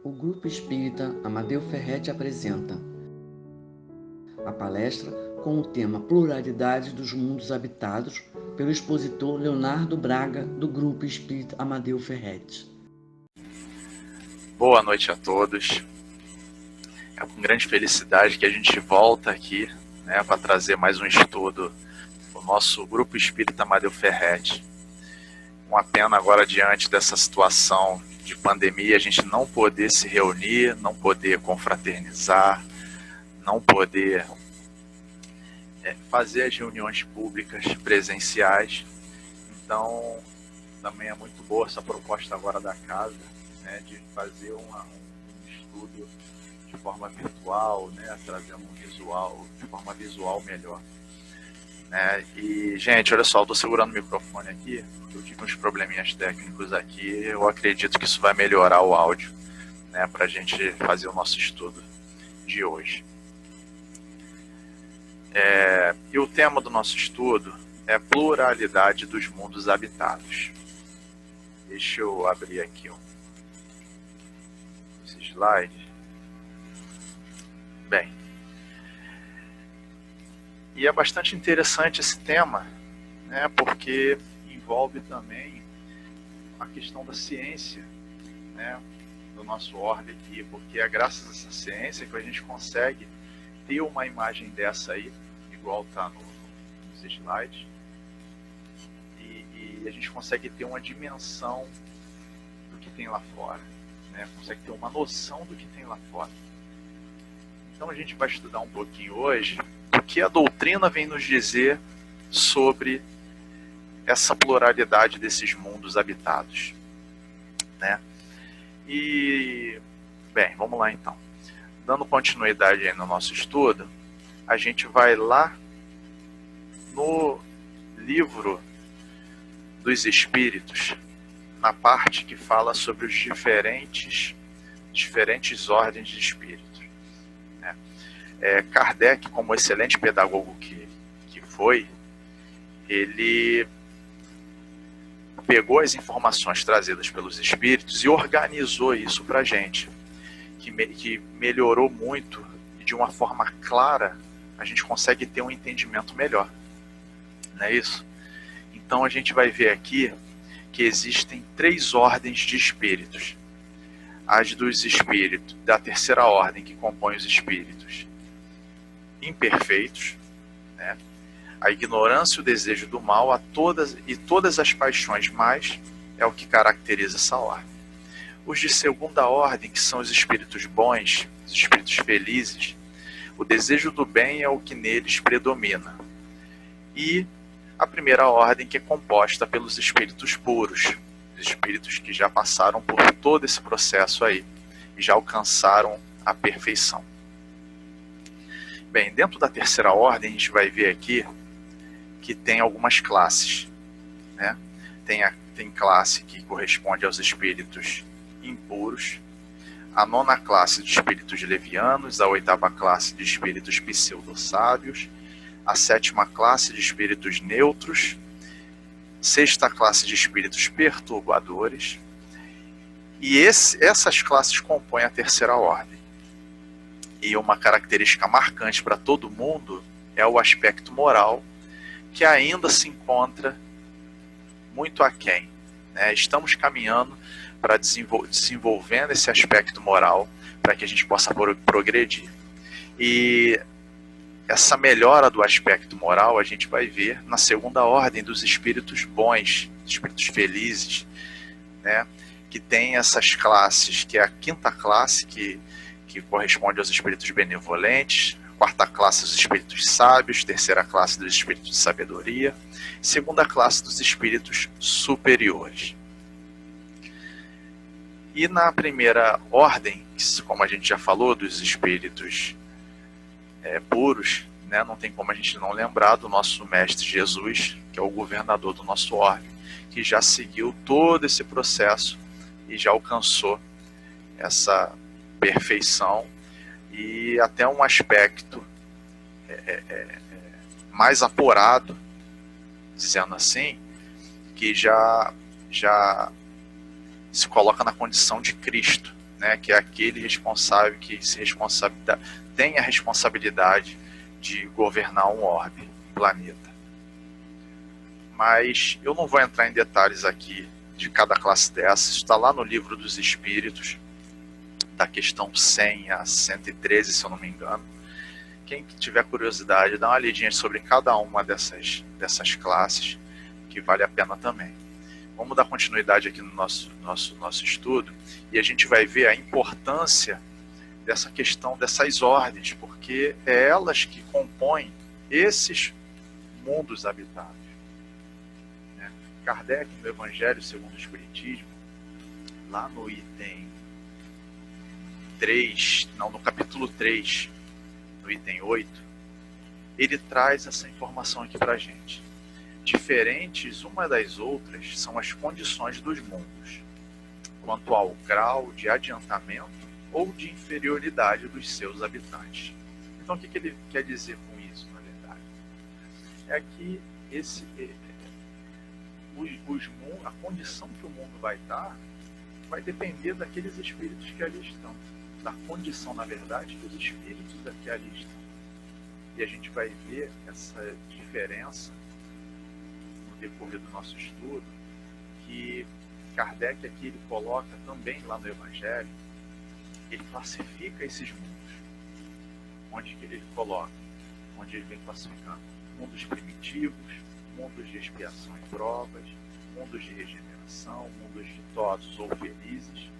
O Grupo Espírita Amadeu Ferretti apresenta a palestra com o tema Pluralidade dos Mundos Habitados, pelo expositor Leonardo Braga, do Grupo Espírita Amadeu Ferretti. Boa noite a todos. É com grande felicidade que a gente volta aqui, para trazer mais um estudo do nosso Grupo Espírita Amadeu Ferretti. Uma pena agora, diante dessa situação de pandemia, a gente não poder se reunir, não poder confraternizar, não poder fazer as reuniões públicas presenciais. Então, também é muito boa essa proposta agora da casa, de fazer um estudo de forma virtual, trazendo um visual, de forma visual melhor. E, gente, olha só, eu estou segurando o microfone aqui, porque eu tive uns probleminhas técnicos aqui, eu acredito que isso vai melhorar o áudio, para a gente fazer o nosso estudo de hoje. E o tema do nosso estudo é pluralidade dos mundos habitados. Deixa eu abrir aqui esse slide. Bem, e é bastante interessante esse tema, porque envolve também a questão da ciência, do nosso orbe aqui, porque é graças a essa ciência que a gente consegue ter uma imagem dessa aí, igual está nos slides, e a gente consegue ter uma dimensão do que tem lá fora, consegue ter uma noção do que tem lá fora. Então a gente vai estudar um pouquinho hoje o que a doutrina vem nos dizer sobre essa pluralidade desses mundos habitados. E, bem, vamos lá então. Dando continuidade aí no nosso estudo, a gente vai lá no livro dos Espíritos, na parte que fala sobre os diferentes ordens de espíritos. Kardec, como excelente pedagogo que foi, ele pegou as informações trazidas pelos espíritos e organizou isso para a gente, que melhorou muito, e de uma forma clara a gente consegue ter um entendimento melhor, não é isso? Então a gente vai ver aqui que existem 3 ordens de espíritos. As dos espíritos da terceira ordem, que compõem os espíritos imperfeitos, a ignorância e o desejo do mal, todas as paixões mais, é o que caracteriza essa ordem. Os de segunda ordem, que são os espíritos bons, os espíritos felizes, o desejo do bem é o que neles predomina. E a primeira ordem, que é composta pelos espíritos puros, os espíritos que já passaram por todo esse processo aí e já alcançaram a perfeição. Bem, dentro da terceira ordem, a gente vai ver aqui que tem algumas classes. Tem classe que corresponde aos espíritos impuros, a 9ª classe de espíritos levianos, a 8ª classe de espíritos pseudo-sábios, a 7ª classe de espíritos neutros, 6ª classe de espíritos perturbadores, e essas classes compõem a terceira ordem. E uma característica marcante para todo mundo é o aspecto moral, que ainda se encontra muito aquém. Estamos caminhando para desenvolvendo esse aspecto moral, para que a gente possa progredir. E essa melhora do aspecto moral a gente vai ver na segunda ordem dos espíritos bons, espíritos felizes, que tem essas classes, que é a 5ª classe, que corresponde aos espíritos benevolentes, 4ª classe dos espíritos sábios, 3ª classe dos espíritos de sabedoria, 2ª classe dos espíritos superiores. E na primeira ordem, como a gente já falou, dos espíritos puros, não tem como a gente não lembrar do nosso mestre Jesus, que é o governador do nosso orbe, que já seguiu todo esse processo e já alcançou essa perfeição e até um aspecto mais apurado, dizendo assim, que já se coloca na condição de Cristo, né, que é aquele responsável que tem a responsabilidade de governar um orbe, um planeta. Mas eu não vou entrar em detalhes aqui de cada classe dessas, está lá no Livro dos Espíritos, da questão 100 a 113, se eu não me engano. Quem tiver curiosidade, dá uma lidinha sobre cada uma dessas classes, que vale a pena também. Vamos dar continuidade aqui no nosso estudo, e a gente vai ver a importância dessa questão dessas ordens, porque é elas que compõem esses mundos habitados. Kardec, no Evangelho segundo o Espiritismo, lá no item 3, não, no capítulo 3, no item 8, ele traz essa informação aqui para a gente. Diferentes uma das outras são as condições dos mundos, quanto ao grau de adiantamento ou de inferioridade dos seus habitantes. Então, o que ele quer dizer com isso, na verdade? É que a condição que o mundo vai estar vai depender daqueles espíritos que ali estão, da condição, na verdade, dos espíritos que ali estão. E a gente vai ver essa diferença no decorrer do nosso estudo, que Kardec aqui ele coloca também lá no Evangelho, ele classifica esses mundos. Onde que ele coloca? Onde ele vem classificando mundos primitivos, mundos de expiação e provas, mundos de regeneração, mundos ditosos ou felizes,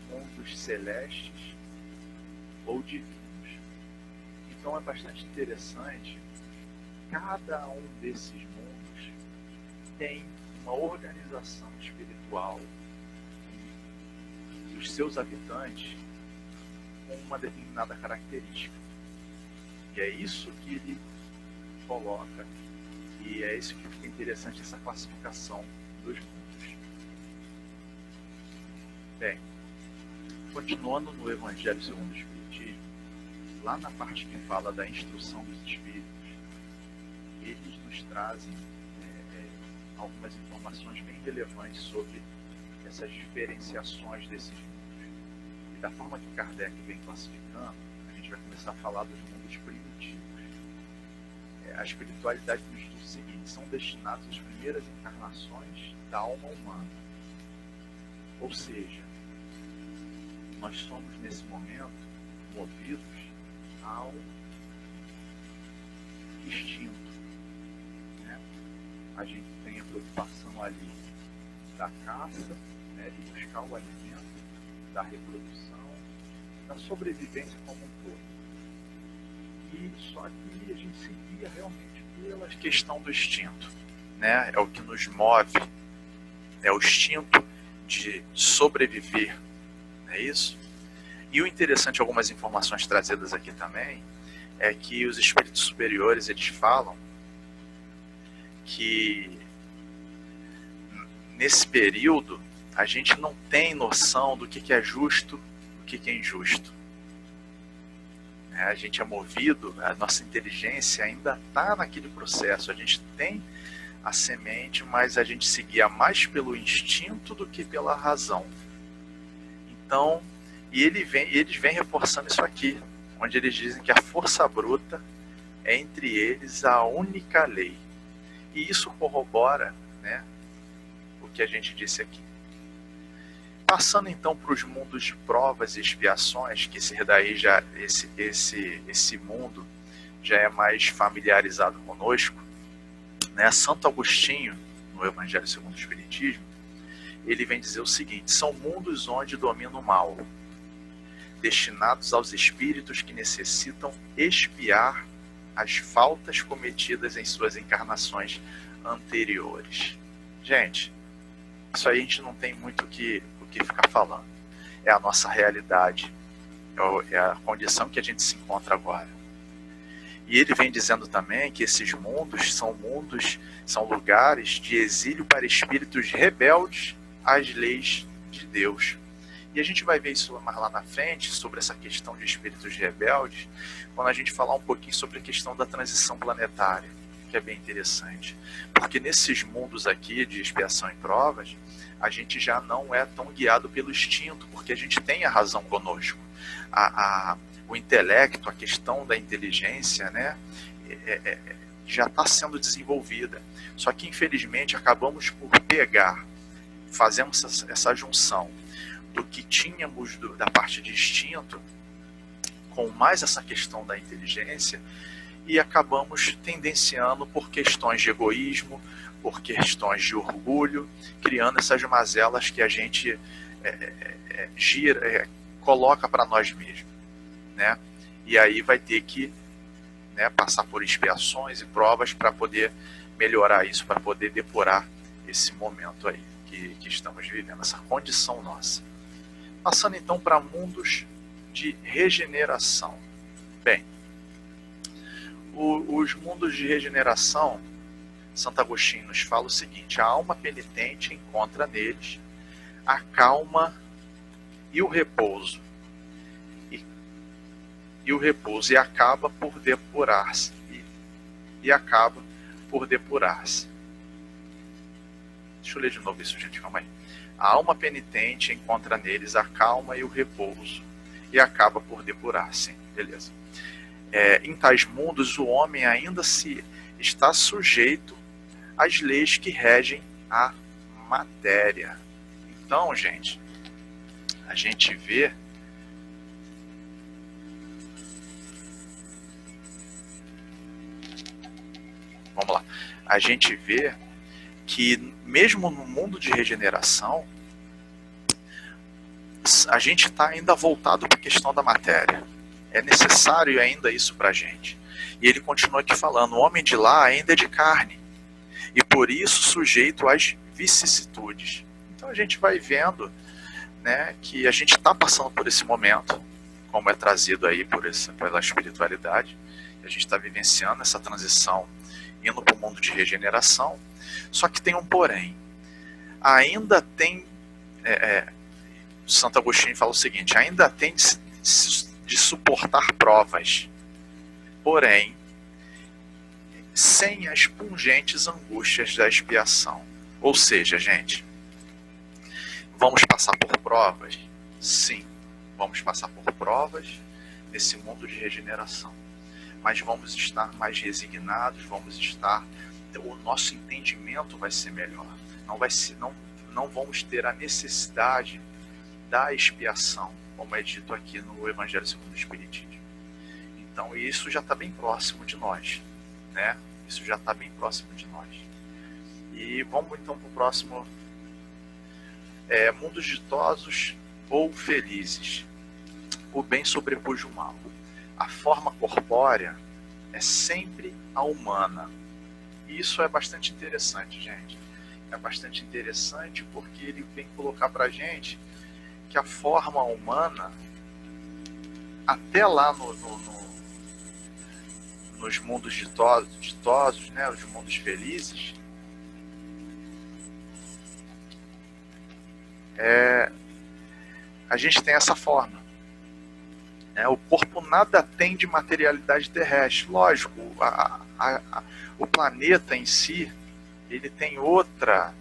mundos celestes ou divinos. Então é bastante interessante, cada um desses mundos tem uma organização espiritual dos seus habitantes com uma determinada característica. E é isso que ele coloca, e é isso que fica interessante, essa classificação dos mundos. Bem, continuando no Evangelho segundo o Espiritismo, lá na parte que fala da instrução dos espíritos, eles nos trazem algumas informações bem relevantes sobre essas diferenciações desses mundos. E da forma que Kardec vem classificando, a gente vai começar a falar dos mundos primitivos. A espiritualidade nos diz o seguinte: são destinados às primeiras encarnações da alma humana. Ou seja, nós somos nesse momento movidos ao instinto. A gente tem a preocupação ali da caça, de buscar o alimento, da reprodução, da sobrevivência como um todo. E só que a gente se guia realmente pela questão do instinto, É o que nos move, é o instinto de sobreviver, não é isso? E o interessante, algumas informações trazidas aqui também, é que os espíritos superiores, eles falam que nesse período a gente não tem noção do que é justo, do que é injusto. A gente é movido, a nossa inteligência ainda está naquele processo. A gente tem a semente, mas a gente se guia mais pelo instinto do que pela razão. Então, eles vêm reforçando isso aqui, onde eles dizem que a força bruta é entre eles a única lei. E isso corrobora, o que a gente disse aqui. Passando então para os mundos de provas e expiações, que esse mundo já é mais familiarizado conosco, Santo Agostinho, no Evangelho segundo o Espiritismo, ele vem dizer o seguinte: são mundos onde domina o mal, destinados aos espíritos que necessitam expiar as faltas cometidas em suas encarnações anteriores. Gente, isso aí a gente não tem muito o que ficar falando. É a nossa realidade, é a condição que a gente se encontra agora. E ele vem dizendo também que esses mundos são lugares de exílio para espíritos rebeldes às leis de Deus. E a gente vai ver isso mais lá na frente, sobre essa questão de espíritos rebeldes, quando a gente falar um pouquinho sobre a questão da transição planetária. que é bem interessante, porque nesses mundos aqui de expiação e provas, a gente já não é tão guiado pelo instinto, porque a gente tem a razão conosco. O intelecto, a questão da inteligência, né, já está sendo desenvolvida. Só que, infelizmente, acabamos por fazemos essa junção do que tínhamos da parte de instinto com mais essa questão da inteligência e acabamos tendenciando por questões de egoísmo, por questões de orgulho, criando essas mazelas que a gente coloca para nós mesmos, né? E aí vai ter que, né, passar por expiações e provas para poder melhorar isso, para poder depurar esse momento aí que estamos vivendo, essa condição nossa. Passando então para mundos de regeneração. Bem, os mundos de regeneração, Santo Agostinho nos fala o seguinte: a alma penitente encontra neles a calma e o repouso, e acaba por depurar-se. Deixa eu ler de novo isso, gente, calma aí. A alma penitente encontra neles a calma e o repouso, e acaba por depurar-se. Beleza. Em tais mundos, o homem ainda se está sujeito às leis que regem a matéria. Então, gente, a gente vê que mesmo no mundo de regeneração, a gente está ainda voltado para a questão da matéria. É necessário ainda isso para a gente. E ele continua aqui falando: o homem de lá ainda é de carne, e por isso sujeito às vicissitudes. Então a gente vai vendo, né, que a gente está passando por esse momento, como é trazido aí pela espiritualidade. A gente está vivenciando essa transição, indo para o mundo de regeneração. Só que tem um porém. Ainda tem... Santo Agostinho fala o seguinte: ainda tem de suportar provas, porém, sem as pungentes angústias da expiação. Ou seja, gente, vamos passar por provas? Sim, vamos passar por provas nesse mundo de regeneração. Mas vamos estar mais resignados, o nosso entendimento vai ser melhor. Não vamos ter a necessidade da expiação, como é dito aqui no Evangelho segundo o Espiritismo. Então, isso já está bem próximo de nós, né? Isso já está bem próximo de nós. E vamos então para o próximo. Mundos ditosos ou felizes. O bem sobrepuja o mal. A forma corpórea é sempre a humana. E isso é bastante interessante, gente. É bastante interessante porque ele vem colocar para a gente que a forma humana, até lá nos mundos ditosos, né, os mundos felizes, a gente tem essa forma. O corpo nada tem de materialidade terrestre. Lógico, o planeta em si, ele tem outra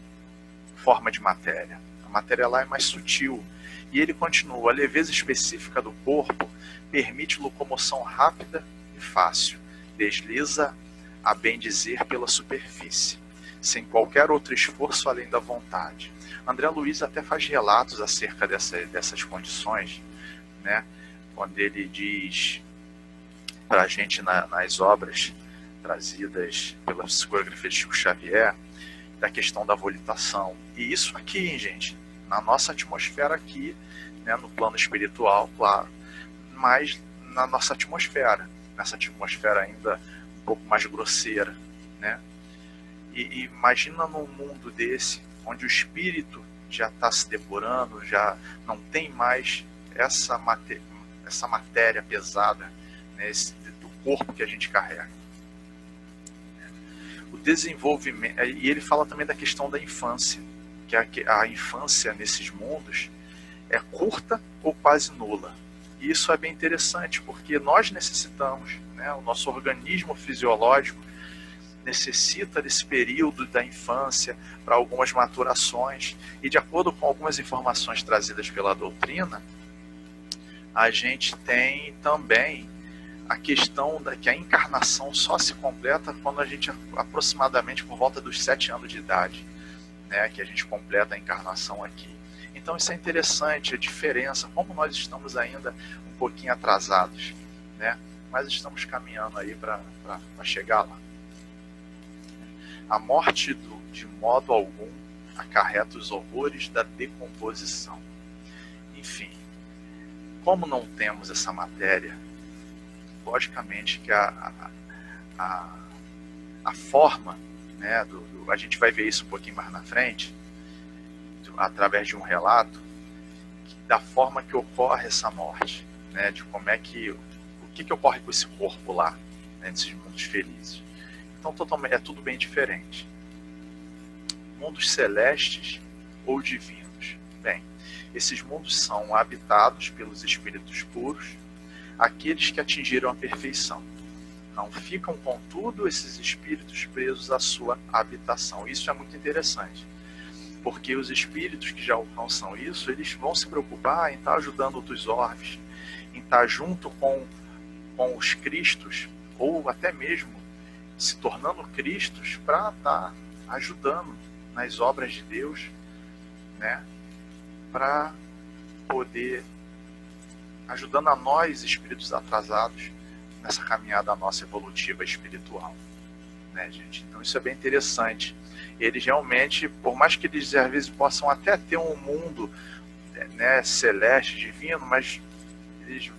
forma de matéria. A matéria lá é mais sutil. E ele continua: a leveza específica do corpo permite locomoção rápida e fácil. Desliza, a bem dizer, pela superfície, sem qualquer outro esforço além da vontade. André Luiz até faz relatos acerca dessas condições, né? Quando ele diz para a gente nas obras trazidas pela psicografia de Chico Xavier, da questão da volitação. E isso aqui, gente, na nossa atmosfera aqui, né, no plano espiritual, claro, mas na nossa atmosfera, nessa atmosfera ainda um pouco mais grosseira, né? E imagina num mundo desse, onde o espírito já está se depurando, já não tem mais essa matéria pesada, né, do corpo que a gente carrega. O desenvolvimento, e ele fala também da questão da infância, que a infância nesses mundos é curta ou quase nula. E isso é bem interessante, porque nós necessitamos, né, o nosso organismo fisiológico necessita desse período da infância para algumas maturações, e de acordo com algumas informações trazidas pela doutrina, a gente tem também a questão que a encarnação só se completa quando a gente, aproximadamente por volta dos 7 anos de idade, né, que a gente completa a encarnação aqui. Então isso é interessante, a diferença, como nós estamos ainda um pouquinho atrasados, né, mas estamos caminhando aí para chegar lá. A morte, de modo algum, acarreta os horrores da decomposição. Enfim, como não temos essa matéria, logicamente que a forma, né, a gente vai ver isso um pouquinho mais na frente, através de um relato, da forma que ocorre essa morte, né, de como é que, o que ocorre com esse corpo lá, né, nesses mundos felizes. Então totalmente, é tudo bem diferente. Mundos celestes ou divinos. Bem, esses mundos são habitados pelos espíritos puros, aqueles que atingiram a perfeição. Não ficam, contudo, esses espíritos presos à sua habitação. Isso é muito interessante, porque os espíritos que já alcançam isso, eles vão se preocupar em estar ajudando outros orves, em estar junto com os Cristos, ou até mesmo se tornando Cristos para estar ajudando nas obras de Deus, né? Para poder ajudando a nós, espíritos atrasados, nessa caminhada nossa evolutiva espiritual, né, gente? Então isso é bem interessante. Eles realmente, por mais que eles às vezes possam até ter um mundo, né, celeste, divino, mas eles,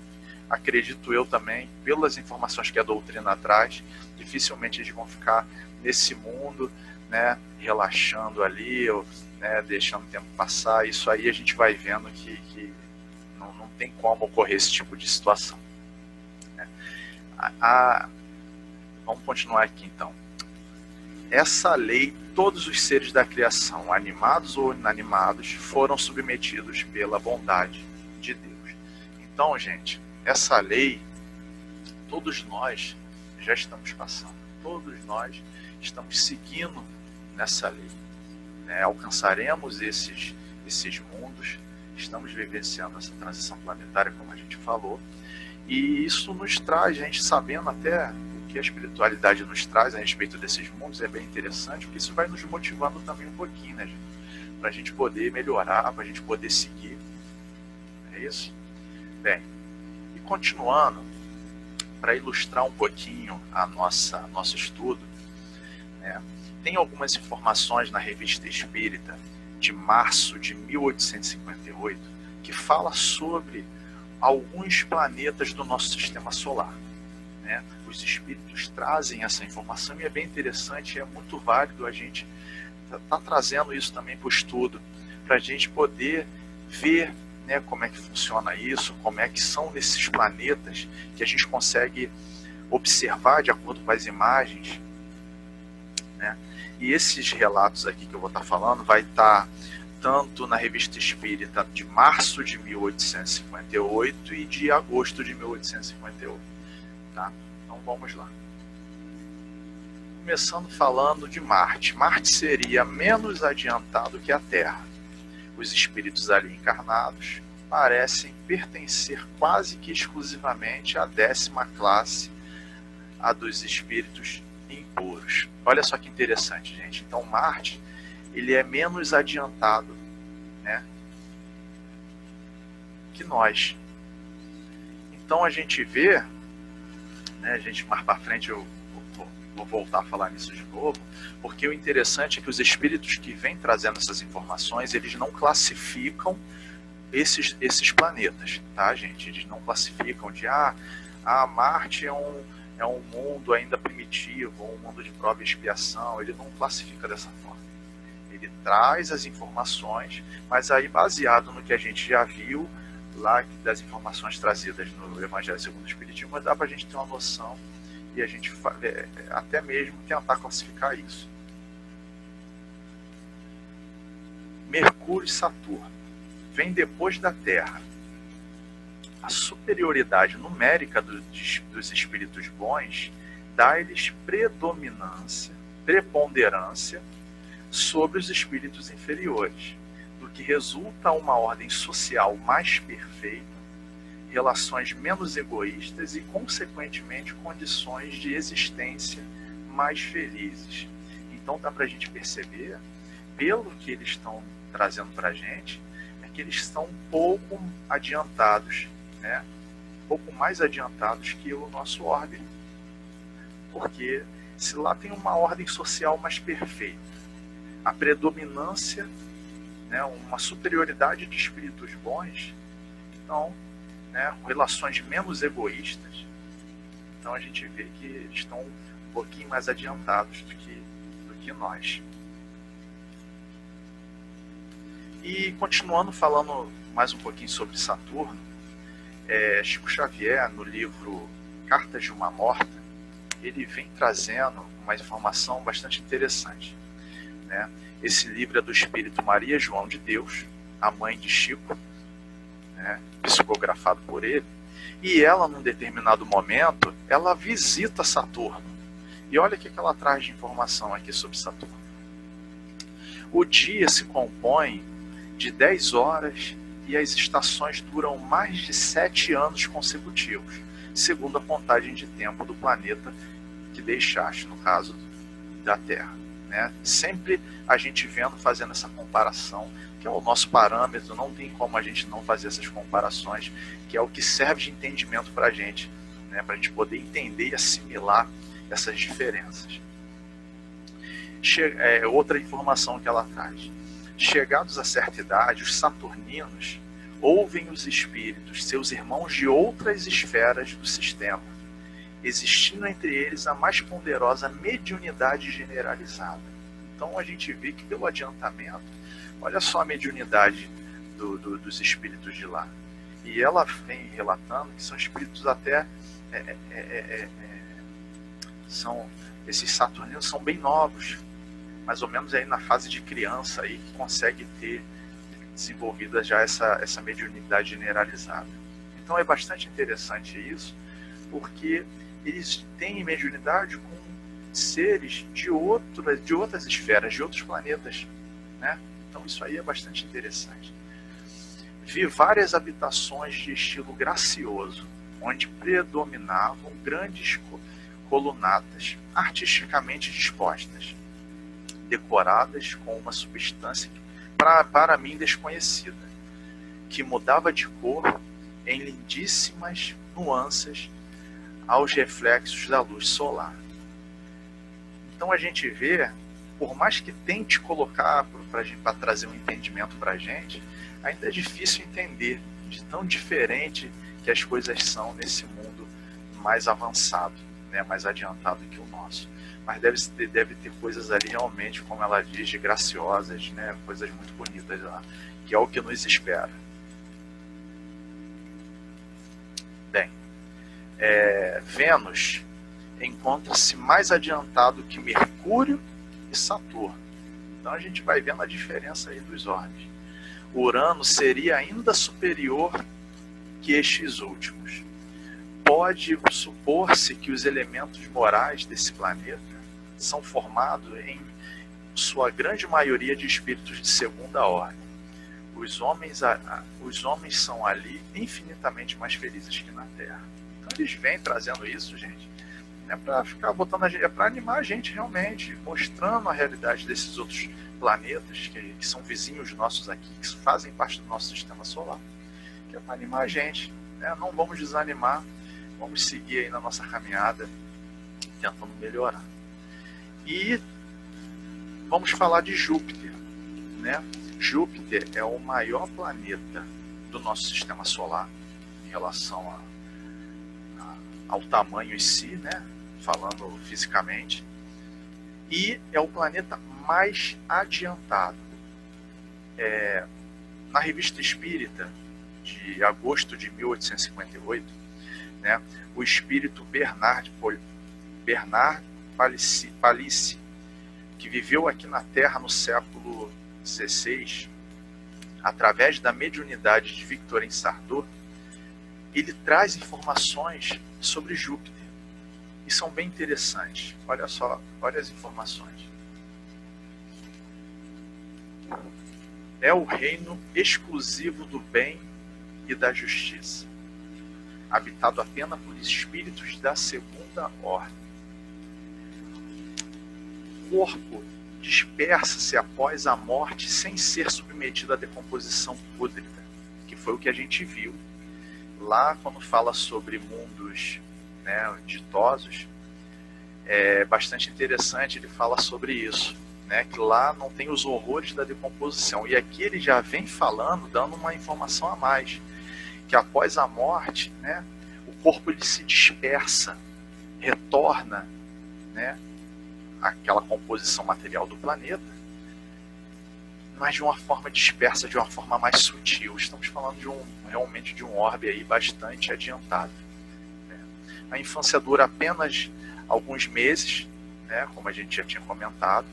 acredito eu também, pelas informações que a doutrina traz, dificilmente eles vão ficar nesse mundo, né, relaxando ali, ou, né, deixando o tempo passar. Isso aí a gente vai vendo que não tem como ocorrer esse tipo de situação, né? Vamos continuar aqui então. Essa lei, todos os seres da criação, animados ou inanimados, foram submetidos pela bondade de Deus. Então, gente, essa lei, todos nós já estamos passando, todos nós estamos seguindo nessa lei, né? Alcançaremos esses mundos, estamos vivenciando essa transição planetária, como a gente falou, e isso nos traz, a gente sabendo até o que a espiritualidade nos traz a respeito desses mundos, é bem interessante, porque isso vai nos motivando também um pouquinho, né, gente? Para a gente poder melhorar, para a gente poder seguir. É isso? Bem, e continuando, para ilustrar um pouquinho nosso estudo, né, tem algumas informações na Revista Espírita de março de 1858 que fala sobre alguns planetas do nosso sistema solar, né? Os espíritos trazem essa informação e é bem interessante, é muito válido a gente tá trazendo isso também para o estudo, para a gente poder ver, né, como é que funciona isso, como é que são esses planetas que a gente consegue observar de acordo com as imagens, né? E esses relatos aqui que eu vou estar falando vai estar tanto na Revista Espírita de março de 1858 e de agosto de 1858. Tá? Então vamos lá. Começando falando de Marte. Marte seria menos adiantado que a Terra. Os espíritos ali encarnados parecem pertencer quase que exclusivamente à 10ª classe, a dos espíritos impuros. Olha só que interessante, gente. Então Marte, ele é menos adiantado, né, que nós. Então a gente vê, né, a gente mais para frente eu vou voltar a falar nisso de novo, porque o interessante é que os espíritos que vêm trazendo essas informações, eles não classificam esses planetas, tá, gente? Eles não classificam de Marte é um mundo ainda primitivo, um mundo de prova e expiação. Ele não classifica dessa forma. Ele traz as informações, mas aí baseado no que a gente já viu lá, das informações trazidas no Evangelho segundo o Espiritismo, dá para a gente ter uma noção e a gente até mesmo tentar classificar isso. Mercúrio e Saturno vem depois da Terra. A superioridade numérica dos espíritos bons dá-lhes predominância preponderância sobre os espíritos inferiores, do que resulta uma ordem social mais perfeita, relações menos egoístas e, consequentemente, condições de existência mais felizes. Então dá para a gente perceber, pelo que eles estão trazendo para a gente, é que eles estão um pouco adiantados, né? Um pouco mais adiantados que o nosso orbe. Porque se lá tem uma ordem social mais perfeita, a predominância, né, uma superioridade de espíritos bons, então, né, relações menos egoístas, então a gente vê que eles estão um pouquinho mais adiantados do que nós. E continuando falando mais um pouquinho sobre Saturno, Chico Xavier, no livro Cartas de uma Morta, ele vem trazendo uma informação bastante interessante, né? Esse livro é do espírito Maria João de Deus, a mãe de Chico, né, psicografado por ele, e ela, num determinado momento, ela visita Saturno. E olha o que ela traz de informação aqui sobre Saturno. O dia se compõe de 10 horas e as estações duram mais de 7 anos consecutivos, segundo a contagem de tempo do planeta que deixaste, no caso da Terra, né? Sempre a gente fazendo essa comparação, que é o nosso parâmetro, não tem como a gente não fazer essas comparações, que é o que serve de entendimento para a gente, né? Para a gente poder entender e assimilar essas diferenças. Outra informação que ela traz. Chegados a certa idade, os saturninos ouvem os espíritos, seus irmãos de outras esferas do sistema, existindo entre eles a mais poderosa mediunidade generalizada. Então a gente vê que pelo adiantamento, olha só a mediunidade dos espíritos de lá. E ela vem relatando que são espíritos até... esses saturninos são bem novos, mais ou menos aí na fase de criança, aí, que consegue ter desenvolvida já essa mediunidade generalizada. Então é bastante interessante isso, porque eles têm mediunidade com seres de outras esferas, de outros planetas, né? Então isso aí é bastante interessante. Vi várias habitações de estilo gracioso, onde predominavam grandes colunatas artisticamente dispostas, decoradas com uma substância para mim desconhecida, que mudava de cor em lindíssimas nuances aos reflexos da luz solar. Então a gente vê, por mais que tente colocar para trazer um entendimento para a gente, ainda é difícil entender de tão diferente que as coisas são nesse mundo mais avançado, né, mais adiantado que o nosso. Mas deve ter coisas ali realmente, como ela diz, de graciosas, né, coisas muito bonitas lá, que é o que nos espera. Bem, Vênus encontra-se mais adiantado que Mercúrio e Saturno. Então a gente vai vendo a diferença aí dos orbes. Urano seria ainda superior que estes últimos. Pode supor-se que os elementos morais desse planeta são formados em sua grande maioria de espíritos de segunda ordem. Os homens são ali infinitamente mais felizes que na Terra. Então eles vêm trazendo isso, gente, não é para ficar botando é para animar a gente realmente, mostrando a realidade desses outros planetas que são vizinhos nossos aqui, que fazem parte do nosso sistema solar, que é para animar a gente, né? Não vamos desanimar, vamos seguir aí na nossa caminhada, tentando melhorar. E vamos falar de Júpiter, né? Júpiter é o maior planeta do nosso sistema solar em relação ao tamanho em si, né? Falando fisicamente, e é o planeta mais adiantado. Na Revista Espírita de agosto de 1858, né, o espírito Bernard Palissy, que viveu aqui na Terra no século XVI, através da mediunidade de Victorine Sardou, ele traz informações sobre Júpiter e são bem interessantes. Olha só, olha as informações. É o reino exclusivo do bem e da justiça, habitado apenas por espíritos da segunda ordem. O corpo dispersa-se após a morte sem ser submetido à decomposição pútrica, que foi o que a gente viu lá quando fala sobre mundos, né, ditosos. É bastante interessante, ele fala sobre isso, né, que lá não tem os horrores da decomposição. E aqui ele já vem falando, dando uma informação a mais, que após a morte, né, o corpo ele se dispersa, retorna, né, àquela composição material do planeta, mas de uma forma dispersa, de uma forma mais sutil. Estamos falando realmente de um orbe aí bastante adiantado, né? A infância dura apenas alguns meses, né, como a gente já tinha comentado.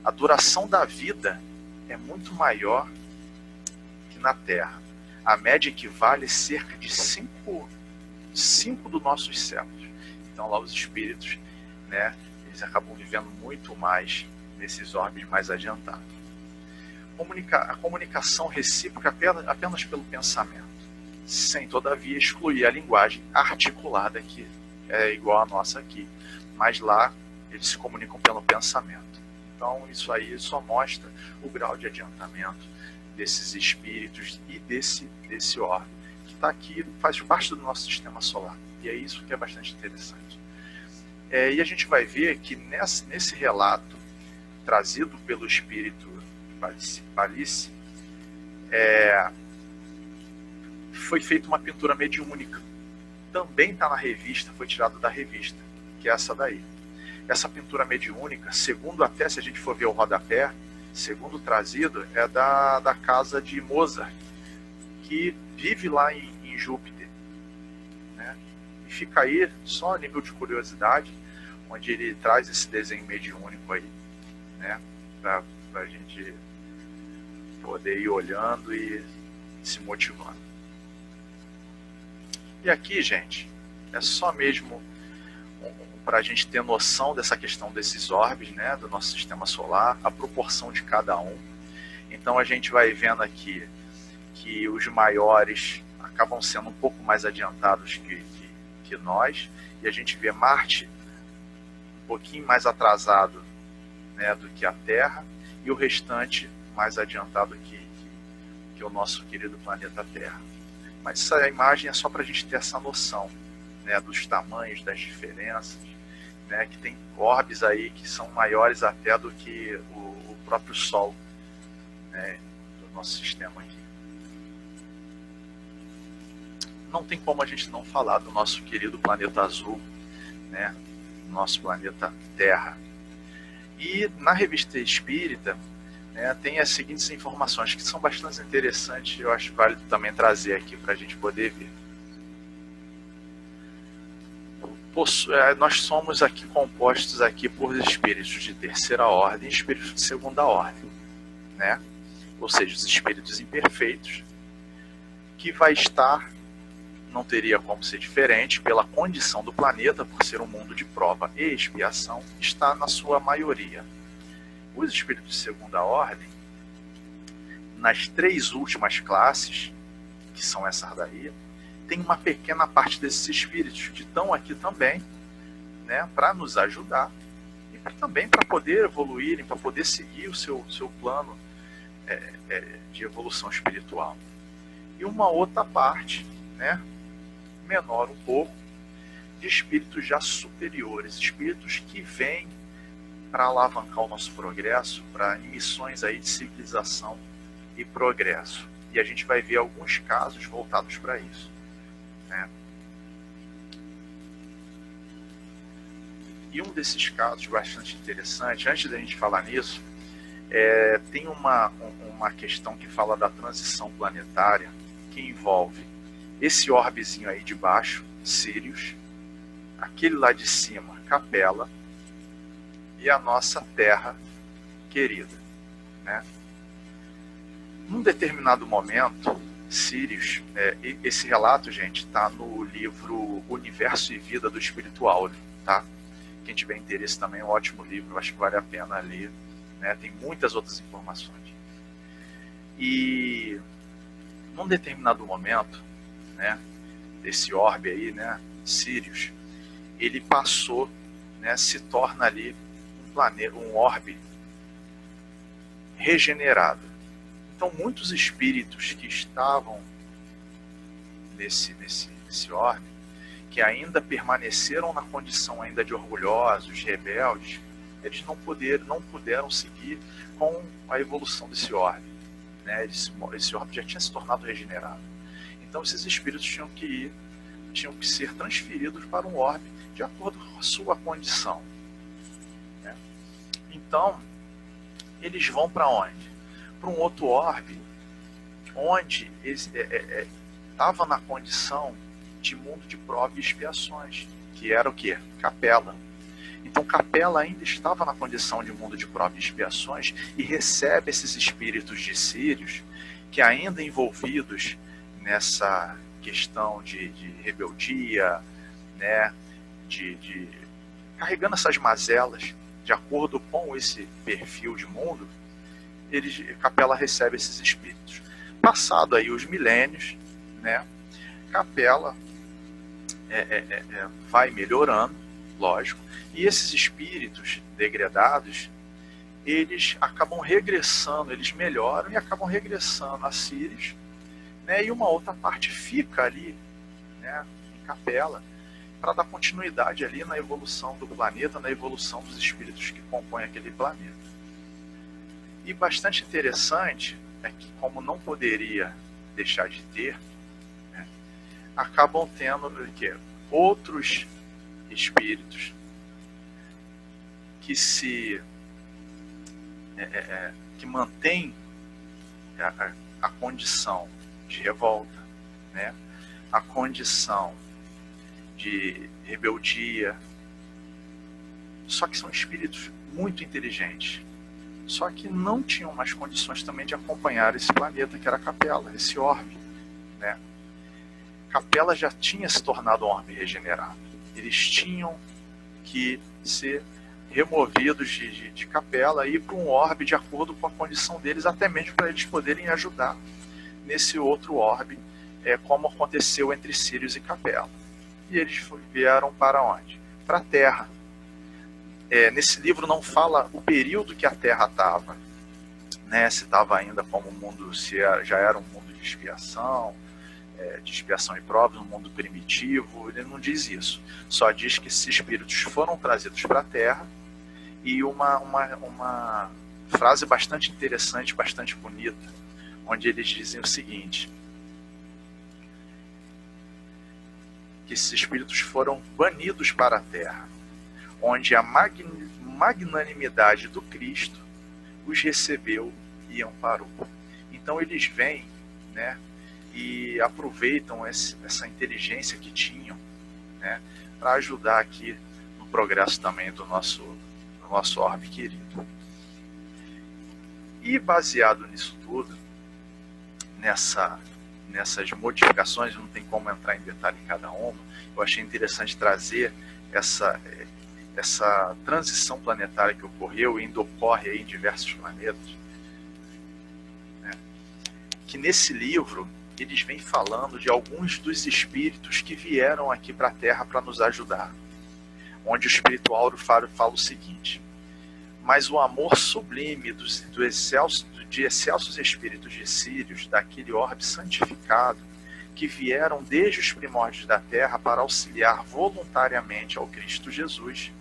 A duração da vida é muito maior que na Terra. A média equivale a cerca de 5 dos nossos séculos. Então lá os espíritos, né, eles acabam vivendo muito mais nesses orbes mais adiantados. A comunicação recíproca apenas pelo pensamento, sem todavia excluir a linguagem articulada, que é igual a nossa aqui, mas lá eles se comunicam pelo pensamento. Então isso aí só mostra o grau de adiantamento desses espíritos e desse orbe, que está aqui, faz parte do nosso sistema solar. E é isso que é bastante interessante. E a gente vai ver que nesse relato trazido pelo espírito Palissy, foi feita uma pintura mediúnica. Também está na revista, foi tirado da revista, que é essa daí. Essa pintura mediúnica, segundo até, se a gente for ver o rodapé, segundo trazido, é da casa de Mozart, que vive lá em Júpiter, né? E fica aí, só a nível de curiosidade, onde ele traz esse desenho mediúnico aí, né? Para a gente poder ir olhando e se motivando. E aqui, gente, é só mesmo para a gente ter noção dessa questão desses orbes, né, do nosso sistema solar, a proporção de cada um. Então a gente vai vendo aqui que os maiores acabam sendo um pouco mais adiantados que nós, e a gente vê Marte um pouquinho mais atrasado, né, do que a Terra, e o restante mais adiantado que o nosso querido planeta Terra. Mas essa imagem é só para a gente ter essa noção, né, dos tamanhos, das diferenças, né, que tem orbes aí que são maiores até do que o próprio Sol, né, do nosso sistema aqui. Não tem como a gente não falar do nosso querido planeta azul, né, nosso planeta Terra. E na revista Espírita, né, tem as seguintes informações que são bastante interessantes, eu acho válido também trazer aqui para a gente poder ver. Nós somos aqui compostos aqui por espíritos de terceira ordem e espíritos de segunda ordem, né? Ou seja, os espíritos imperfeitos, que vai estar, não teria como ser diferente, pela condição do planeta, por ser um mundo de prova e expiação, está na sua maioria. Os espíritos de segunda ordem, nas 3 últimas classes, que são essas daí, tem uma pequena parte desses espíritos que estão aqui também, né, para nos ajudar e também para poder evoluírem, para poder seguir o seu plano de evolução espiritual. E uma outra parte, né, menor um pouco, de espíritos já superiores, espíritos que vêm para alavancar o nosso progresso, para missões aí de civilização e progresso. E a gente vai ver alguns casos voltados para isso, né? E um desses casos bastante interessante, antes da gente falar nisso, tem uma questão que fala da transição planetária, que envolve esse orbezinho aí de baixo, Sirius, aquele lá de cima, Capela, e a nossa Terra querida, né? Num determinado momento, Sirius, esse relato, gente, está no livro Universo e Vida do Espírito Áureo, tá? Quem tiver interesse também é um ótimo livro, acho que vale a pena ler, né? Tem muitas outras informações. E num determinado momento, né, desse orbe aí, né, Sirius, ele passou, né, se torna ali um planeta, um orbe regenerado. Então muitos espíritos que estavam nesse orbe, que ainda permaneceram na condição ainda de orgulhosos, rebeldes, eles não puderam seguir com a evolução desse orbe, né? Esse orbe já tinha se tornado regenerado. Então esses espíritos tinham que ser transferidos para um orbe de acordo com a sua condição, né? Então eles vão para onde? Para um outro orbe, onde estava na condição de mundo de prova e expiações, que era o quê? Capela. Então Capela ainda estava na condição de mundo de prova e expiações e recebe esses espíritos de Sírios que ainda envolvidos nessa questão de rebeldia, né, carregando essas mazelas de acordo com esse perfil de mundo, Capela recebe esses espíritos. Passado aí os milênios, né, Capela vai melhorando, lógico, e esses espíritos degradados, eles acabam regressando, eles melhoram e acabam regressando a Sírios, né, e uma outra parte fica ali, né, em Capela, para dar continuidade ali na evolução do planeta, na evolução dos espíritos que compõem aquele planeta. E bastante interessante é que, como não poderia deixar de ter, né, acabam tendo outros espíritos que que mantêm a condição de revolta, né, a condição de rebeldia, só que são espíritos muito inteligentes, só que não tinham mais condições também de acompanhar esse planeta que era Capela, esse orbe, né? Capela já tinha se tornado um orbe regenerado, eles tinham que ser removidos de Capela e ir para um orbe de acordo com a condição deles, até mesmo para eles poderem ajudar nesse outro orbe, como aconteceu entre Sírios e Capela. E eles vieram para onde? Para a Terra. Nesse livro não fala o período que a Terra estava, né? Se estava ainda como mundo, já era um mundo de expiação e provas, um mundo primitivo. Ele não diz isso. Só diz que esses espíritos foram trazidos para a Terra, e uma frase bastante interessante, bastante bonita, onde eles dizem o seguinte: que esses espíritos foram banidos para a Terra, onde a magnanimidade do Cristo os recebeu e amparou. Então eles vêm, né, e aproveitam essa inteligência que tinham, né, para ajudar aqui no progresso também do nosso orbe querido. E baseado nisso tudo, nessas modificações, não tem como entrar em detalhe em cada uma, eu achei interessante trazer essa transição planetária que ocorreu e ainda ocorre aí em diversos planetas, né? Que nesse livro eles vêm falando de alguns dos espíritos que vieram aqui para a Terra para nos ajudar, onde o Espírito Áureo fala o seguinte: mas o amor sublime de excelsos espíritos de Sírios, daquele orbe santificado, que vieram desde os primórdios da Terra para auxiliar voluntariamente ao Cristo Jesus,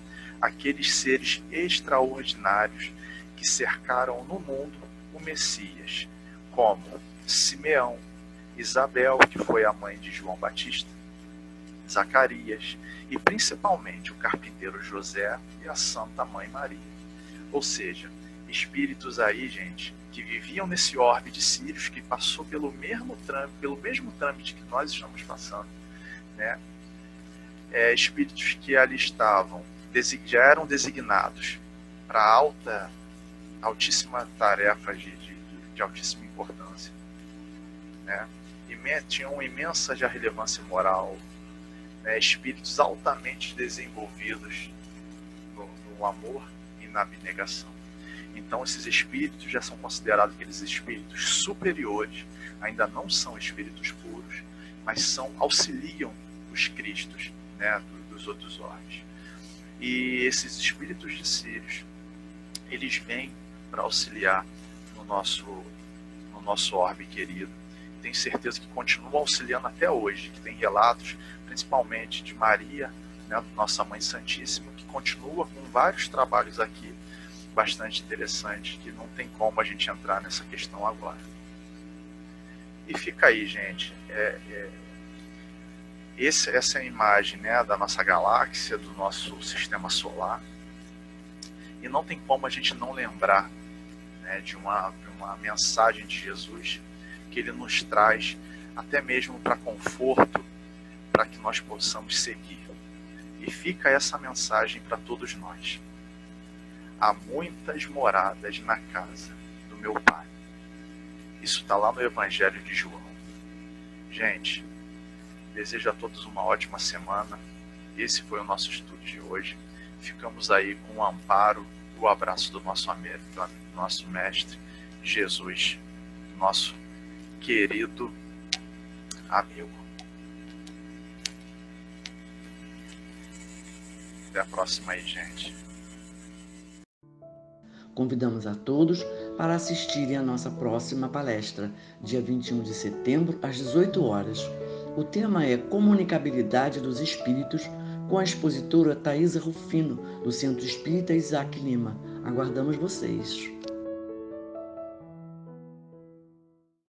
aqueles seres extraordinários que cercaram no mundo o Messias, como Simeão, Isabel, que foi a mãe de João Batista, Zacarias e principalmente o carpinteiro José e a Santa Mãe Maria. Ou seja, espíritos aí, gente, que viviam nesse orbe de Sírios, que passou pelo mesmo trâmite que nós estamos passando, né? Espíritos que ali estavam, já eram designados para altíssima tarefa de altíssima importância, né? E tinham imensa já relevância moral, né, espíritos altamente desenvolvidos no amor e na abnegação. Então, esses espíritos já são considerados aqueles espíritos superiores, ainda não são espíritos puros, mas auxiliam os cristos, né, dos outros orbes. E esses espíritos de Sírios, eles vêm para auxiliar no nosso orbe querido. Tenho certeza que continuam auxiliando até hoje, que tem relatos, principalmente de Maria, né, nossa Mãe Santíssima, que continua com vários trabalhos aqui, bastante interessantes, que não tem como a gente entrar nessa questão agora. E fica aí, gente, essa é a imagem, né, da nossa galáxia, do nosso sistema solar, e não tem como a gente não lembrar, né, de uma mensagem de Jesus que ele nos traz até mesmo para conforto, para que nós possamos seguir. E fica essa mensagem para todos nós: há muitas moradas na casa do meu Pai. Isso está lá no Evangelho de João. Gente, desejo a todos uma ótima semana. Esse foi o nosso estudo de hoje. Ficamos aí com o amparo, o abraço do nosso Mestre Jesus, nosso querido amigo. Até a próxima aí, gente. Convidamos a todos para assistirem à nossa próxima palestra, dia 21 de setembro, às 18 horas. O tema é Comunicabilidade dos Espíritos, com a expositora Thaisa Rufino, do Centro Espírita Isaac Lima. Aguardamos vocês!